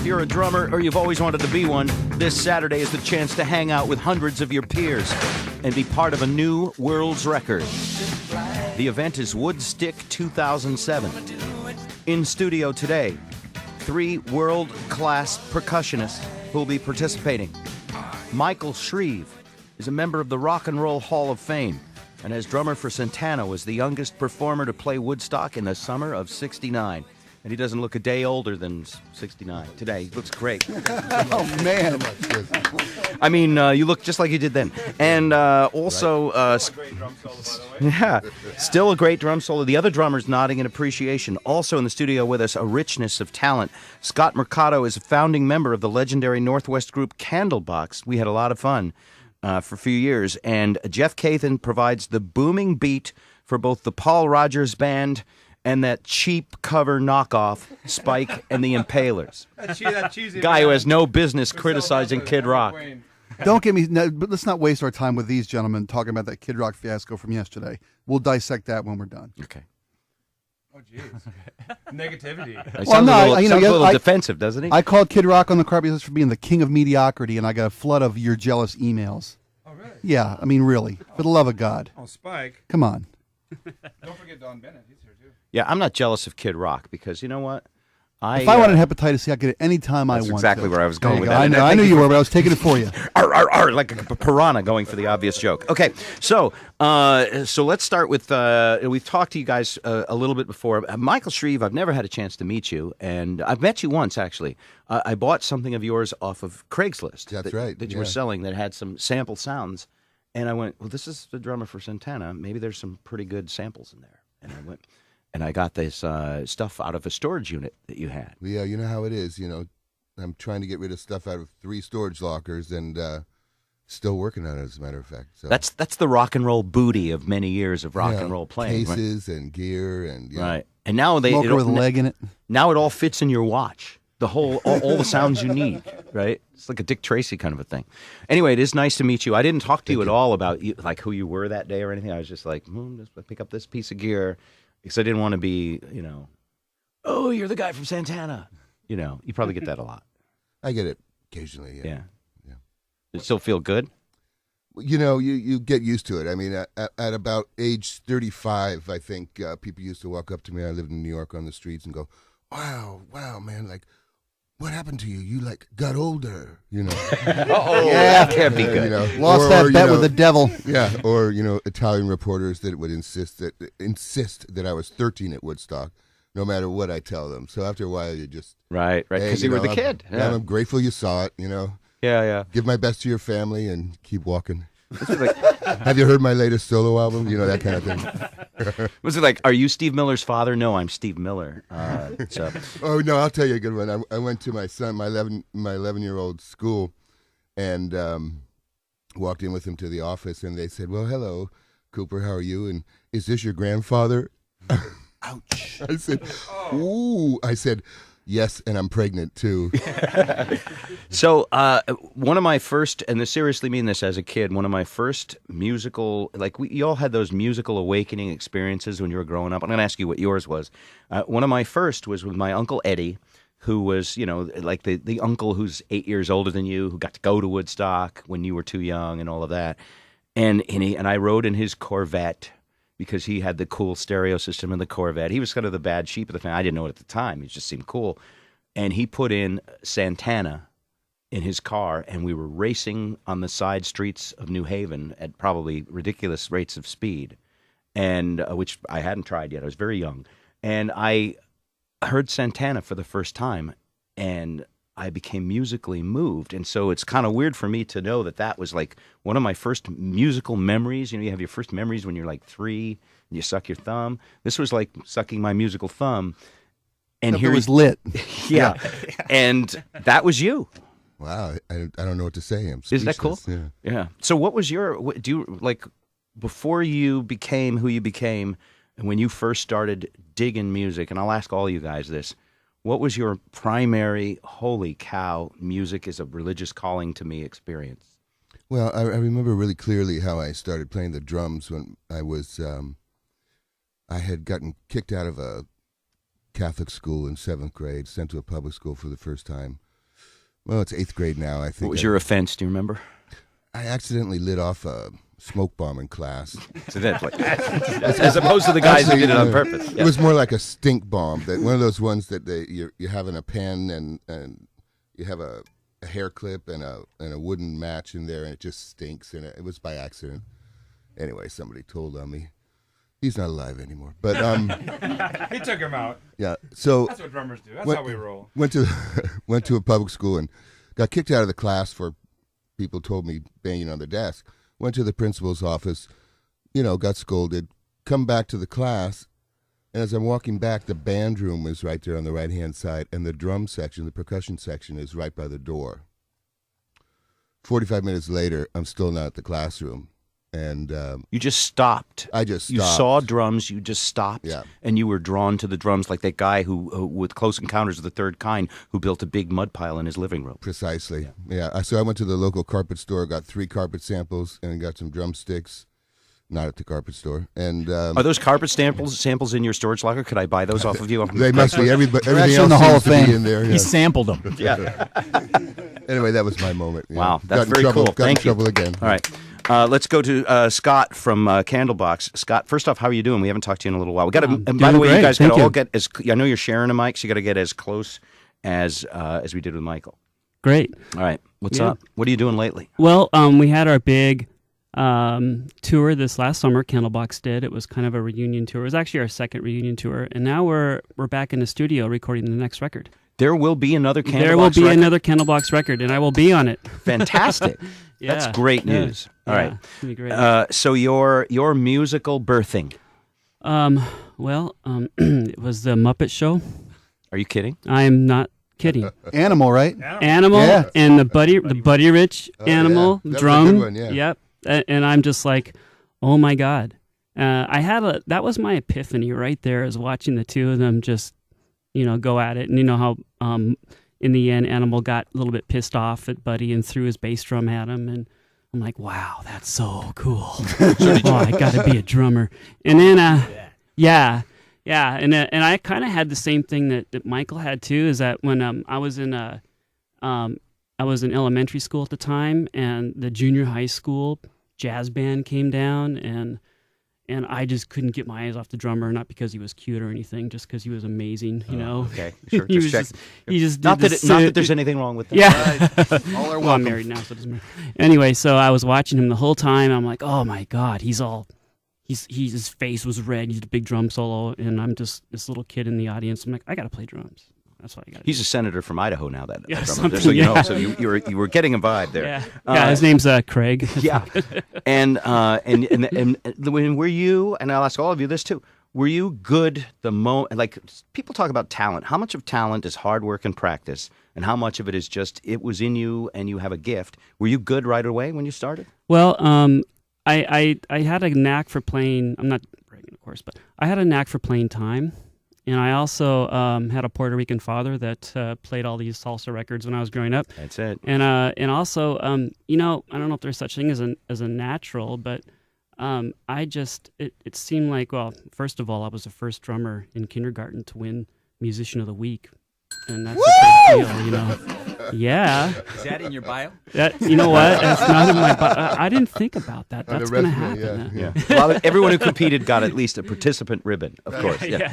If you're a drummer or you've always wanted to be one, this Saturday is the chance to hang out with hundreds of your peers and be part of a new world's record. The event is Woodstick 2007. In studio today, 3 world-class percussionists who will be participating. Michael Shrieve is a member of the Rock and Roll Hall of Fame, and as drummer for Santana was the youngest performer to play Woodstock in the summer of '69. And he doesn't look a day older than 69 today. He looks great. Oh, man. I mean, you look just like you did then. And also... great drum solo, by the way. Yeah, still a great drum solo. The other drummers nodding in appreciation. Also in the studio with us, a richness of talent. Scott Mercado is a founding member of the legendary Northwest group Candlebox. We had a lot of fun for a few years. And Jeff Kathan provides the booming beat for both the Paul Rogers Band and that cheap cover knockoff, Spike and the Impalers. that cheesy Guy who has no business criticizing Kid Rock. Don't get me... No, but let's not waste our time with these gentlemen talking about that Kid Rock fiasco from yesterday. We'll dissect that when we're done. Okay. Oh, jeez. Negativity. It sounds a little defensive, doesn't he? I called Kid Rock on the carpet list for being the king of mediocrity, and I got a flood of "you're jealous" emails. Oh, really? Yeah, I mean, really. For the love of God. Oh, Spike. Come on. Don't forget Donn Bennett. He's here, too. Yeah, I'm not jealous of Kid Rock because, you know what? If I wanted hepatitis C, I get it any time I want. That's exactly where I was going with that. that. I knew you were, but I was taking it for you. Like a piranha going for the obvious joke. Okay, so let's start with, we've talked to you guys a little bit before. Michael Shrieve, I've never had a chance to meet you, and I've met you once, actually. I bought something of yours off of Craigslist. That's right. That you were selling that had some sample sounds. And I went, well, this is the drummer for Santana. Maybe there's some pretty good samples in there. And I went... And I got this stuff out of a storage unit that you had. Yeah, you know how it is. You know, I'm trying to get rid of stuff out of 3 storage lockers, and still working on it, as a matter of fact. So that's the rock and roll booty of many years of rock and roll playing. Cases and gear and right. And now smoker with a leg in it. Now it all fits in your watch. The whole all the sounds you need. Right. It's like a Dick Tracy kind of a thing. Anyway, it is nice to meet you. I didn't talk to you at all about like who you were that day or anything. I was just like, just pick up this piece of gear. Because I didn't want to be, oh, you're the guy from Santana. You probably get that a lot. I get it occasionally, yeah. Does it still feel good? You get used to it. I mean, at about age 35, I think people used to walk up to me. I lived in New York on the streets and go, wow, man, like, what happened to you? You, like, got older, Uh-oh, yeah, that can't be good. Lost that bet with the devil. Yeah, or, Italian reporters that would insist that I was 13 at Woodstock, no matter what I tell them. So after a while, you just... Right, because you were the kid. I'm grateful you saw it, Yeah. Give my best to your family and keep walking. Have you heard my latest solo album? That kind of thing. Was it like, are you Steve Miller's father? No, I'm Steve Miller. Oh no, I'll tell you a good one. I went to my son, my 11-year-old school, and walked in with him to the office, and they said, "Well, hello, Cooper. How are you? And is this your grandfather?" Ouch! I said, "Ooh!" I said, "Yes, and I'm pregnant too." So one of my first, and I seriously mean this as a kid, one of my first musical, like you all had those musical awakening experiences when you were growing up. I'm going to ask you what yours was. One of my first was with my Uncle Eddie, who was, like the uncle who's 8 years older than you, who got to go to Woodstock when you were too young and all of that. And I rode in his Corvette because he had the cool stereo system in the Corvette. He was kind of the bad sheep of the family. I didn't know it at the time. He just seemed cool. And he put in Santana in his car, and we were racing on the side streets of New Haven at probably ridiculous rates of speed, and which I hadn't tried yet. I was very young. And I heard Santana for the first time, and I became musically moved. And so it's kind of weird for me to know that was like one of my first musical memories. You have your first memories when you're like 3 and you suck your thumb. This was like sucking my musical thumb. And here it was lit. Yeah. And that was you. Wow. I don't know what to say. I'm Isn't that cool? Yeah. So what was before you became who you became, and when you first started digging music, and I'll ask all you guys this, what was your primary, holy cow, music is a religious calling to me experience? Well, I remember really clearly how I started playing the drums when I was, I had gotten kicked out of a Catholic school in 7th grade, sent to a public school for the first time. Well, it's 8th grade now, I think. What was your offense? Do you remember? I accidentally lit off a smoke bomb in class. So that's like, as opposed to the guys who did it on purpose. It was more like a stink bomb. That one of those ones that you have in a pen and you have a hair clip and a wooden match in there, and it just stinks. And it was by accident. Anyway, somebody told on me. He's not alive anymore. But He took him out. yeah. So That's what drummers do. That's how we roll. Went to a public school and got kicked out of the class for people told me banging on the desk. Went to the principal's office, got scolded. Come back to the class, and as I'm walking back, the band room is right there on the right-hand side, and the drum section, the percussion section, is right by the door. 45 minutes later, I'm still not at the classroom. And you just stopped. I just stopped. You saw drums, you just stopped, Yeah. and you were drawn to the drums like that guy who with Close Encounters of the Third Kind, who built a big mud pile in his living room. Precisely. Yeah. So I went to the local carpet store, got 3 carpet samples, and got some drumsticks. Not at the carpet store. And Are those carpet samples in your storage locker? Could I buy those off of you? they must be. Everything actually else in the Hall seems of to be Fame. in there. He Yeah. sampled them. Yeah. Anyway, that was my moment. yeah. Wow, that's Got in very trouble, cool. Got Thank in trouble again. All right. Let's go to Scott from Candlebox. Scott, first off, how are you doing? We haven't talked to you in a little while. We got to. And by the way, great. you guys got Thank to all you. get as. I know you're sharing a mic, so you got to get as close as we did with Michael. Great. All right. What's Yeah. up? What are you doing lately? Well, we had our big tour this last summer. Candlebox did. It was kind of a reunion tour. It was actually our second reunion tour, and now we're back in the studio recording the next record. There will be another Candlebox There will be record? another Candlebox record, and I will be on it. Fantastic. Yeah, That's great yeah, news. All yeah, right. it's gonna be great. So your musical birthing. Well, it was the Muppet Show. Are you kidding? I am not kidding. Animal, right? Animal Yeah. and the Buddy Rich Animal yeah. That was a drum. good one, yeah. Yep. And I'm just like, oh my God. That was my epiphany right there, is watching the two of them just, go at it. And you know how in the end Animal got a little bit pissed off at Buddy and threw his bass drum at him, and I'm like, wow, that's so cool. I got to be a drummer. And then yeah, and I kind of had the same thing that Michael had too. Is that when I was in elementary school at the time, and the junior high school jazz band came down, and I just couldn't get my eyes off the drummer, not because he was cute or anything, just because he was amazing. Okay. Sure. he Just was check. he just Not did that not that there's anything wrong with that. yeah. All are Well, I'm welcome. married now, so it doesn't matter. Anyway, so I was watching him the whole time. I'm like, oh my God, his face was red. He's a big drum solo, and I'm just this little kid in the audience. I'm like, I got to play drums. That's what I got. He's a senator from Idaho now. That Yeah, drummer. something, So you yeah. know. So you were getting a vibe there. Yeah, his name's Craig. Yeah. And when were you? And I'll ask all of you this too. Were you good the moment? Like, people talk about talent. How much of talent is hard work and practice, and how much of it is just it was in you and you have a gift? Were you good right away when you started? Well, I had a knack for playing. I'm not bragging, of course, but I had a knack for playing time. And I also had a Puerto Rican father that played all these salsa records when I was growing up. That's it. And also, I don't know if there's such thing as a natural, but it seemed like, well, first of all, I was the first drummer in kindergarten to win Musician of the Week, and that's a big deal, Yeah. Is that in your bio? You know what? That's not in my bio. I didn't think about that. That's going to resume, happen. yeah. Everyone who competed got at least a participant ribbon, of course. Yeah.